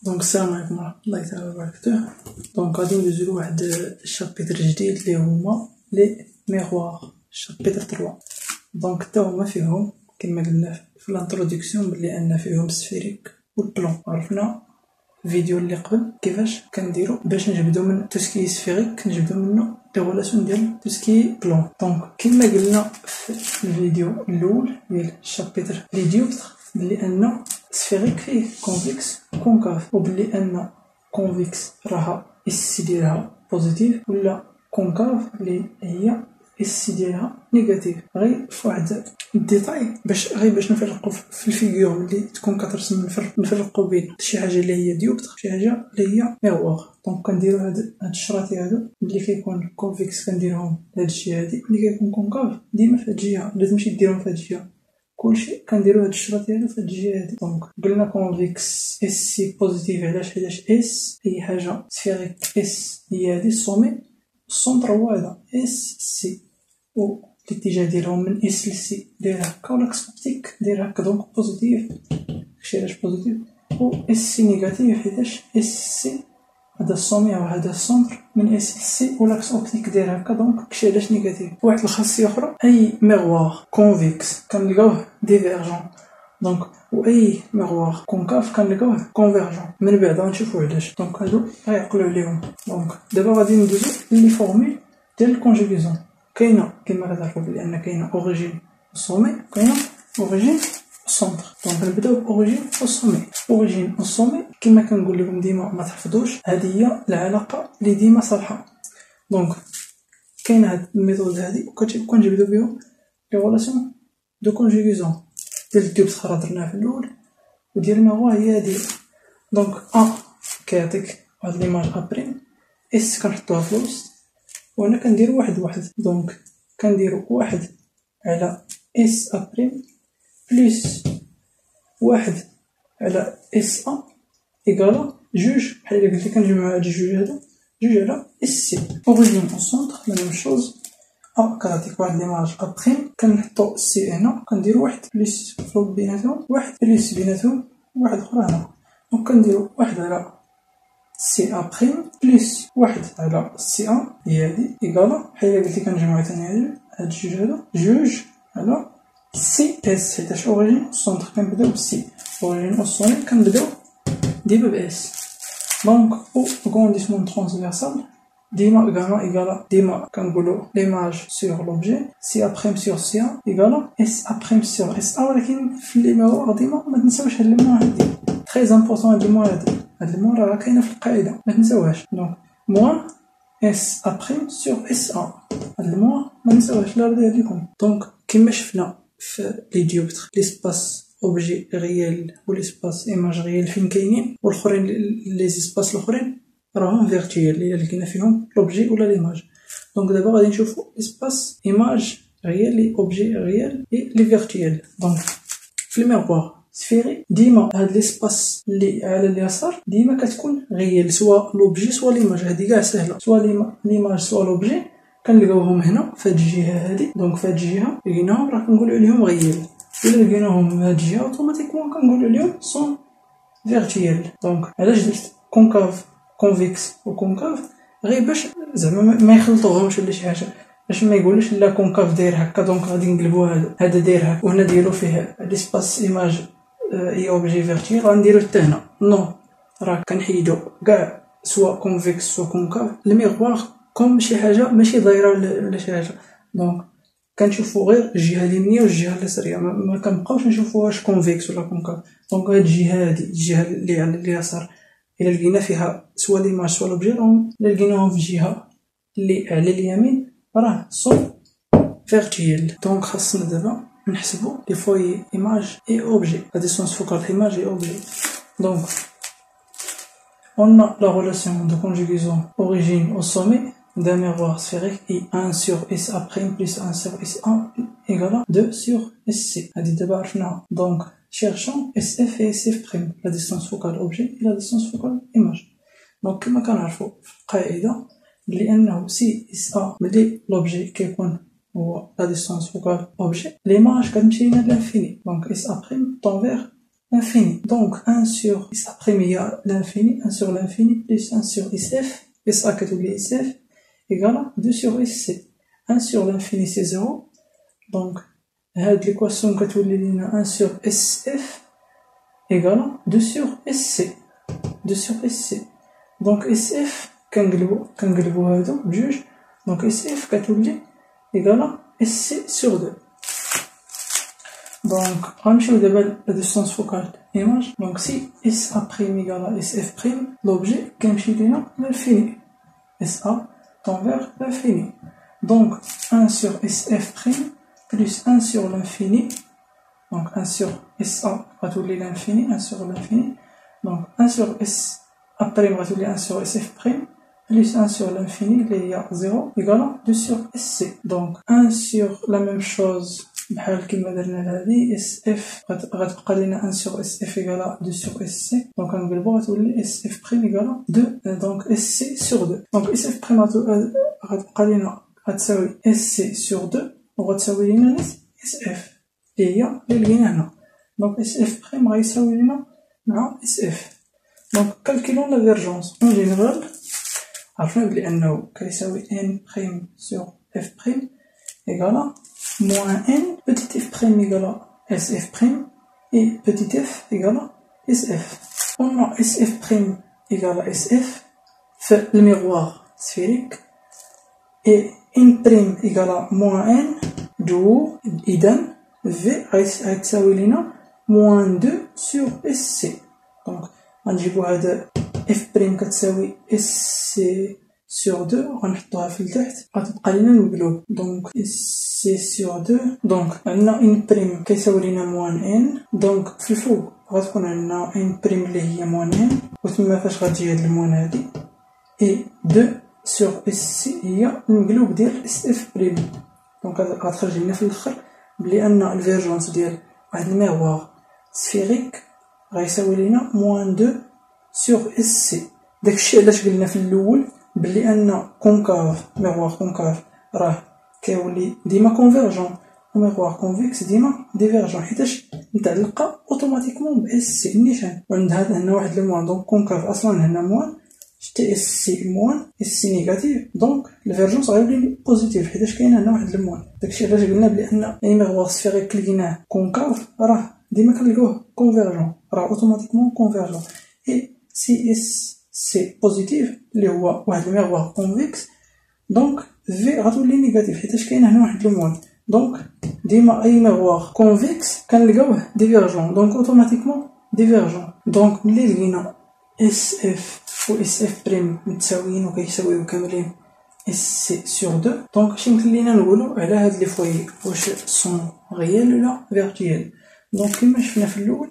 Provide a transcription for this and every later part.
دونك السلام عليكم ورحمة الله تعالى وبركاته. دونك غادي ندوزو لواحد الشابيتر جديد اللي هما لي ميغوار شابيتر 3. دونك حتى هما فيهم كما قلنا في الانتروداكسيون بلي ان فيهم السفيريك والبلون. عرفنا فيديو اللي قبل كيفاش كنديرو باش نجبدو من توسكي سفيريك نجبدو منه لي غولاسيون ديال توسكي بلون. دونك كما قلنا في الفيديو الاول ديال الشابيتر لي ديوبتر بلي ان سفيريك فيه كونفيكس كونكاف، وبلي ان كونفيكس راها اس ديالها بوزيتيف ولا كونكاف اللي هي اس ديالها نيجاتيف. غير فواحد الديتاي باش نفرقوا في الفيغور اللي تكون كترسم نفرقوا بين شي حاجه اللي هي ديوبتر شي حاجه اللي هي ميغوار. دونك كنديرو هاد الشراطي هادو اللي كيكون كونفيكس كنديرهم لهاد الشيء هادي، اللي كيكون كونكاف ديما في هاد الجهه، لازمشي ديرهم في هاد الجهه. كلشي كنديرو هاد الشراطي هادو في هاد الجهه هادي. دونك قلنا كونفيكس اس سي بوزيتيف علاش اس اي حاجه سفيريك اس هي هادي السومي، السونتر هو هذا اس سي، و الاتجاه ديالهم من اس ل سي داير هكا، والاكس اوبتيك داير هكا. دونك بوزيتيف داكشي علاش بوزيتيف، و اس سي نيجاتيف حيتاش اس سي هذا السومي او هذا السونتر من اس ل سي والاكس اوبتيك داير هكا. دونك داكشي علاش نيجاتيف. واحد الخاصيه اخرى، اي ميغوار كونفيكس كنلقاوه ديفيرجون، دونك واي ميغوار كونكاف كنلقاوه كونفيرجون. من بعد غنشوفوا علاش. دونك هادو غيعقلوا عليهم. دونك دابا غادي ندوزو لي فورمول ديال الكونجوغيزون. كاينه كما كتعرفوا بلي ان كاينه اوريجين والسومي، كاينه اوريجين والسونتر. دونك نبداو باوريجين والسومي. اوريجين والسومي كما كنقول لكم ديما ما تحفظوش، هذه هي العلاقه اللي ديما صالحه. دونك كاينه هاد الميثود هادي وكنجبدو بهم لي غولاسيون دو كونجوغيزون ديال الديوبتر راه درناها في الاول، وديال ميغوار هي هادي. دونك كيعطيك واحد ليماج ابريم، اس كنحطوها في الوسط، وهنا كنديرو واحد. دونك كنديرو واحد على اس ابريم بلس واحد على اس ا ايكالا جوج، بحال الا قلت لك كنجمعو هاد الجوج هادو جوج على اس سي. اوريجين او سونتر لا ميم شوز، كتعطيك واحد ليماج ابريم، كنحطو سي هنا، كنديرو واحد بلس فوق بيناتهم، واحد بلس بيناتهم، واحد اخرى هنا. دونك كنديرو واحد على سي ا بريم بلس واحد على سي ا هي هادي ايكالا، بحال الا قلت لك كنجمعو ثاني هاد الجوج هادو جوج على سي اس، حيتاش اوريجين سونتر كنبداو بسي، اوريجين سونتر كنبداو ديما باس. دونك او غونديسمون ترانسفيرسال ديما ايكالا ديما كنقولوا ليماج سور لوبجي سي ا بريم سور سي ا ايكالا اس ا بريم سور اس ا. ولكن في لي ميغوار ديما ما تنساوش هاد الموا هادي تري امبورطون. هاد الموا هاد الموا راه كاينه في القاعده ما تنساوهاش. دونك موان اس ا بريم سور اس ا، هاد الموا ما نساوهاش لا رضي عليكم. دونك كما شفنا في لي ديوبتر ليسباس اوبجي ريال وليسباس ايماج ريال فين كاينين، والاخرين لي زيسباس الاخرين راهم فيرتويال اللي لقينا فيهم لوبجي ولا ليماج. دونك دابا غادي نشوفوا اسباس ايماج ريال لي اوبجي ريال لي فيرتويال. دونك في الميغوار سفيري ديما هاد ليسباس اللي على اليسار ديما كتكون ريال، سواء لوبجي سواء ليماج. هادي كاع سهله، سواء ليماج سواء لوبجي كنلقاوهم هنا في هاد الجهه هادي. دونك في هاد الجهه لقيناهم راه كنقولوا عليهم ريال، الا لقيناهم في هاد الجهه اوتوماتيكمون كنقولوا عليهم سون فيرتويال. دونك علاش درت كونكاف كونفيكس وكونكاف؟ غير باش زعما ما يخلطوهمش ولا شي حاجه، باش ما يقولوش لا كونكاف داير هكا دونك غادي نقلبوا هذا داير هكا وهنا ديروا فيه ليسباس ايماج اي اوبجي فيرتويال غنديروا حتى هنا. نو، راه كنحيدوا كاع سواء كونفيكس سواء كونكاف الميغوار كوم شي حاجه ماشي دايره ولا شي حاجه. دونك كنشوفوا غير الجهه اليمنيه والجهه اليساريه، ما كنبقاوش نشوفوا واش كونفيكس ولا كونكاف. دونك هاد الجهه هادي الجهه اللي على اليسار الا لقينا فيها سواء ليماج سواء لوبجي، الا لقيناهم في الجهه اللي على اليمين راه سون فيرتويال. دونك خاصنا دابا نحسبوا لي فوي ايماج اي اوبجي، لا ديستانس فوكال ايماج اي اوبجي. دونك on a la relation de conjugaison origine au sommet d'un miroir sphérique et 1 sur SA' plus 1 sur SA égale à 2 sur SC. هذه دابا عرفناها. دونك cherchons SF et SF', la distance focale objet et la distance focale image. دونك كما كنعرفوا في القاعده بلي انه سي اس ا ملي لوبجي كيكون هو لا ديستانس فوكال اوبجي ليماج كتمشي لنا لانفيني. دونك اس ا بريم طون فيغ l'infini. Donc 1 sur SA' هي l'infini, 1 sur l'infini plus 1 sur SF, SA كتولي SF égale 2 sur SC. 1 sur l'infini c'est 0, donc هاد l'équation كتولي لينا 1 sur SF égale 2 sur SC. 2 sur SC. donc SF كنقلبو هادو بجوج، donc SF كتولي égale SC sur 2. donc غنمشيو دابا la distance focale image. donc si SA' égale à SF', l'objet كيمشي لينا l'infini. SA tend vers l'infini. donc 1 sur SF' plus 1 sur l'infini, donc 1 sur SA غتولي l'infini, 1 sur l'infini, donc 1 sur SA' غتولي 1 sur SF' plus 1 sur l'infini اللي هي 0 égale 2 sur SC. donc 1 sur la même chose بحال كيما درنا لهادي SF غتبقى لينا 1 sur SF égale 2 sur SC. donc غنقلبو غتولي SF' égale 2 donc SC sur 2. donc SF' غتبقى لينا غتساوي SC sur 2 وغتساوي لينا SF اللي هي اللي لقينا هنا. donc SF' غيساوي لينا مع SF. donc calculons la divergence. en général عرفنا بلي انه كيساوي N' sur F' égale moins N petit f' égale SF' et petit f égale SF. on a SF' égale SF fait le miroir sphérique et N' égale moins N d'où إذن V غتساوي لنا moins 2 sur SC. donc غنجيبو هذا F' كتساوي SC sur 2 غنحطوها في التحت غتبقى لينا المقلوب. donc SC sur 2 donc عندنا N' كيساوي لينا موان N. donc في الفوق غتكون عندنا N' اللي هي موان N وتما فاش غتجي هاد الموان هادي اي 2 sur SC هي المقلوب ديال SF'. donc غتخرج لنا في الاخر بلي ان الفيرجونس ديال واحد الميغوار سفيريك غيساوي لينا موان 2 sur SC. داكشي علاش قلنا في الاول بلي ان كونكاف ميغوار كونكاف راه كيولي ديما كونفيرجون وميغوار كونفيكس ديما ديفيرجون حيتاش متعلقه اوتوماتيكمون ب SC النيشان. وعند هذا هنا واحد الموان دونك كونكاف اصلا هنا موان شتي SC موان SC نيجاتيف دونك الفيرجونس غيولي بوزيتيف حيتاش كاين هنا واحد الموان. داكشي علاش قلنا بلي ان اي ميغوار سفيريك لقيناه كونكاف راه ديما كنلقاوه كونفيرجون راه اوتوماتيكمون كونفيرجون. اي سي اس سي بوزيتيف اللي هو واحد الميغوار كونفيكس دونك في غتولي نيجاتيف حيتاش كاين هنا واحد الموان. دونك ديما اي ميغوار كونفيكس كنلقاوه ديفيرجون دونك اوتوماتيكمون ديفيرجون. دونك ملي لقينا اس اف و اس اف بريم متساويين وكيساويو كاملين اس سي سور 2 دونك اش يمكن لينا نقولو على هاد لي فوي واش سون ريال ولا فيرتويال. دونك كما شفنا في الاول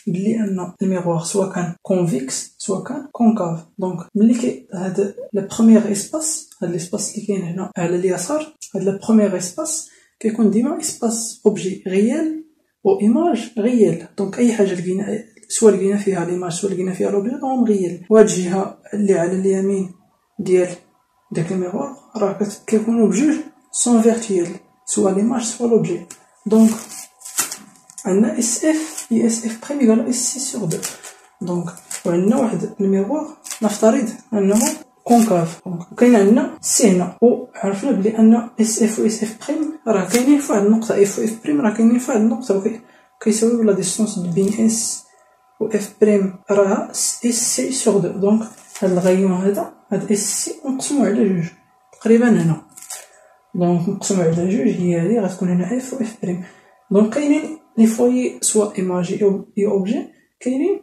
بلي ان الميغوار سواء كان كونفيكس سواء كان كونكاف. دونك ملي كي هاد لا بروميير اسباس هاد ليسباس اللي كاين هنا على اليسار هاد لا بروميير اسباس كيكون ديما اسباس اوبجي ريال او ايماج ريال. دونك اي حاجه لقينا سواء لقينا فيها ليماج سواء لقينا فيها لوبجي راهم ريال. وهاد الجهه اللي على اليمين ديال داك الميغوار راه كيكونوا بجوج سون فيرتويال سواء ليماج سواء لوبجي. دونك عندنا اس اف هي اس اف بريم ايكال اس سي سور 2 دونك وعندنا واحد الميغوار نفترض انه كونكاف دونك كاين عندنا سي هنا وعرفنا بلي ان اس اف و اس اف بريم راه كاينين في واحد النقطه اف و اف بريم راه كاينين في واحد النقطه كيساويو لا ديستونس بين اس و اف بريم راه اس سي سور 2 دونك هاد الغيون هاد اس سي نقسمو على جوج تقريبا هنا دونك نقسمو على جوج هي هادي غتكون هنا اف و اف بريم. دونك كاينين لي فوي سواء ايماجي او اوبجي كاينين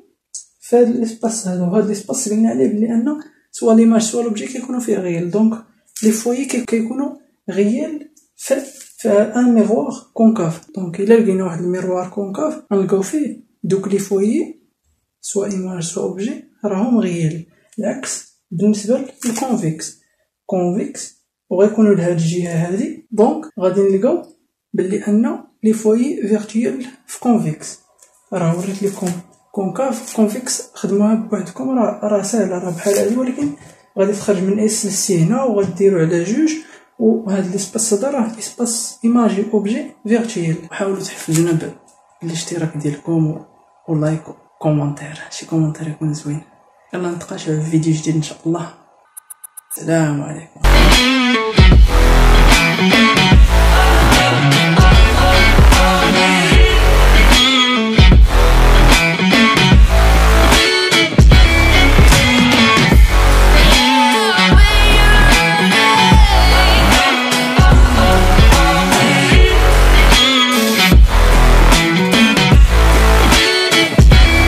في هاد الاسباس هذا وهاد الاسباس قلنا عليه بلي ان سواء ليماج سواء لوبجي كيكونوا فيه غيال. دونك لي فوي كيكونوا غيال في ان ميغوار كونكاف. دونك الا لقينا واحد الميغوار كونكاف غنلقاو فيه دوك لي فوي سواء ايماج سواء اوبجي راهم غيال. العكس بالنسبه للكونفيكس وغيكونوا لهاد الجهه هادي دونك غادي نلقاو بلي ان لي فوي فيرتويال في كونفيكس. راه وريت لكم كونكاف كونفيكس خدموها بوحدكم راه ساهله راه بحال هادي ولكن غادي تخرج من اس لسي هنا وغديروا على جوج وهاد الاسباس هذا راه اسباس ايماجي اوبجي فيرتويال. حاولوا تحفزونا بالاشتراك ديالكم ولايك وكومونتير، شي كومونتير يكون زوين. يلا نتقاشوا في فيديو جديد ان شاء الله. السلام عليكم.